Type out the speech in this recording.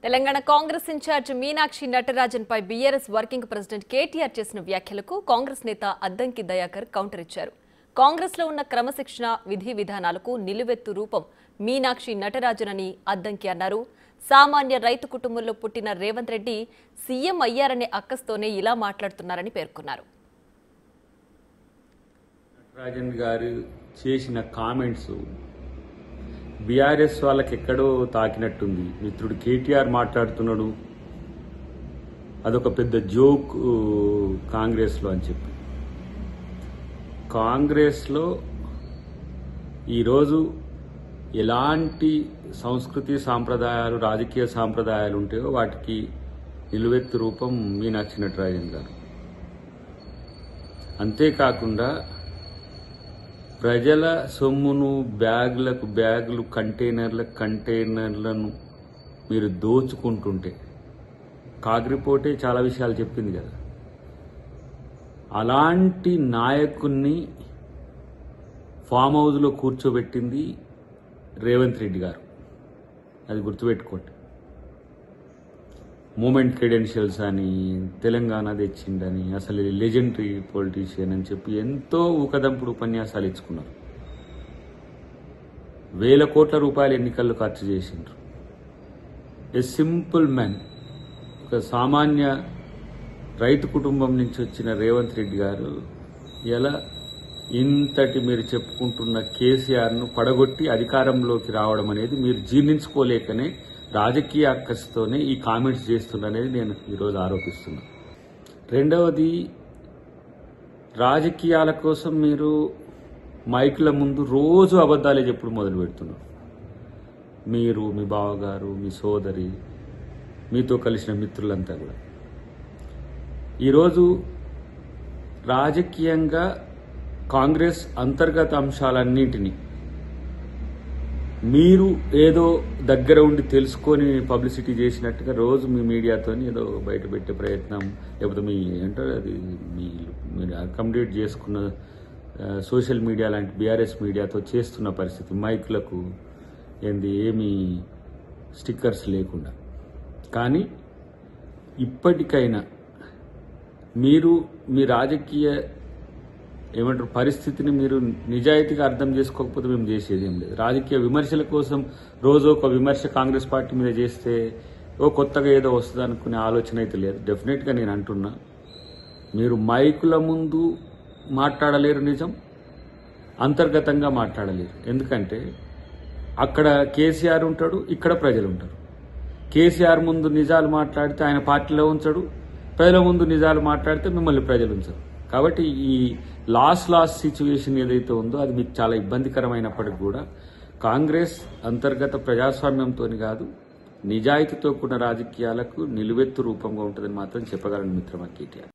Telangana Congress incharge Meenakshi Natarajan పై BRS working president KTR చేసిన వ్యాఖ్యలకు కాంగ్రెస్ నేత అద్దంకి దయాకర్ కౌంటర్ ఇచ్చారు. కాంగ్రెస్ లో ఉన్న క్రమశిక్షణ విధి విధానాలకు నిలువెత్తు రూపం మీనాక్షి నటరాజన్ అని అద్దంకి అన్నారు. సామాన్య రైతు కుటుంబంలో పుట్టిన రేవంత్ రెడ్డి సీఎం అయ్యారనే అక్కస్తోనే ఇలా మాట్లాడుతున్నారని పేర్కొన్నారు. నటరాజన్ గారు చేసిన కామెంట్స్ బీఆర్ఎస్ వాళ్ళకి ఎక్కడో తాకినట్టుంది. మిత్రుడు కేటీఆర్ మాట్లాడుతున్నాడు, అదొక పెద్ద జోక్ కాంగ్రెస్లో అని చెప్పి. కాంగ్రెస్లో ఈరోజు ఎలాంటి సంస్కృతి సాంప్రదాయాలు రాజకీయ సాంప్రదాయాలు ఉంటాయో వాటికి నిలువెత్తు రూపం మీనాక్షి నటరాజన్ గారు. అంతేకాకుండా ప్రజల సొమ్మును బ్యాగులు కంటైనర్లను మీరు దోచుకుంటుంటే కాగ్రిపోటే చాలా విషయాలు చెప్పింది కదా. అలాంటి నాయకుణ్ణి ఫామ్ హౌస్లో కూర్చోబెట్టింది రేవంత్ రెడ్డి గారు. అది గుర్తుపెట్టుకోండి. మూమెంట్ క్రెడెన్షియల్స్ అని తెలంగాణ తెచ్చిండని అసలు లెజెండరీ పొలిటీషియన్ అని చెప్పి ఎంతో ఊకదంపుడు ఉపన్యాసాలు ఇచ్చుకున్నారు. 1000 కోట్ల రూపాయలు ఎన్నికల్లో ఖర్చు చేసిండ్రు. ఏ సింపుల్ మ్యాన్, ఒక సామాన్య రైతు కుటుంబం నుంచి వచ్చిన రేవంత్ రెడ్డి గారు ఎలా ఇంతటి మీరు చెప్పుకుంటున్న కేసీఆర్ను పడగొట్టి అధికారంలోకి రావడం అనేది మీరు జీర్ణించుకోలేకనే రాజకీయ అక్కస్తోనే ఈ కామెంట్స్ చేస్తున్నారనేది నేను ఈరోజు ఆరోపిస్తున్నా. రెండవది, రాజకీయాల కోసం మీరు మైకుల ముందు రోజు అబద్ధాలే చెప్పుడు మొదలు పెడుతున్నారు. మీరు, మీ బావగారు, మీ సోదరి, మీతో కలిసిన మిత్రులంతా కూడా ఈరోజు రాజకీయంగా కాంగ్రెస్ అంతర్గత అంశాలన్నింటినీ మీరు ఏదో దగ్గర ఉండి తెలుసుకొని పబ్లిసిటీ చేసినట్టుగా రోజు మీ మీడియాతో ఏదో బయట పెట్టే ప్రయత్నం, లేకపోతే మీ ఏంటారు అది మీరు అకామిడేట్ చేసుకున్న సోషల్ మీడియా లాంటి బీఆర్ఎస్ మీడియాతో చేస్తున్న పరిస్థితి. మైకులకు ఏమీ స్టిక్కర్స్ లేకుండా. కానీ ఇప్పటికైనా మీరు మీ రాజకీయ పరిస్థితిని మీరు నిజాయితీగా అర్థం చేసుకోకపోతే మేము చేసేది ఏం లేదు. రాజకీయ విమర్శల కోసం రోజు ఒక విమర్శ కాంగ్రెస్ పార్టీ మీద చేస్తే కొత్తగా ఏదో వస్తుంది అనుకునే ఆలోచన అయితే లేదు. డెఫినెట్గా నేను అంటున్నా, మీరు మైకుల ముందు మాట్లాడలేరు, నిజం అంతర్గతంగా మాట్లాడలేరు. ఎందుకంటే అక్కడ కేసీఆర్ ఉంటాడు, ఇక్కడ ప్రజలు ఉంటారు. కేసీఆర్ ముందు నిజాలు మాట్లాడితే ఆయన పార్టీలో ఉంచడు, ప్రజల ముందు నిజాలు మాట్లాడితే మిమ్మల్ని ప్రజలు ఉంచరు. కాబట్టి ఈ లాస్ సిచ్యువేషన్ ఏదైతే ఉందో అది మీకు చాలా ఇబ్బందికరమైనప్పటికీ కూడా కాంగ్రెస్ అంతర్గత ప్రజాస్వామ్యంతో కాదు, నిజాయితీతో కూడిన రాజకీయాలకు నిలువెత్తు రూపంగా ఉంటుందని మాత్రం చెప్పగలను మిత్రమా కేటీఆర్.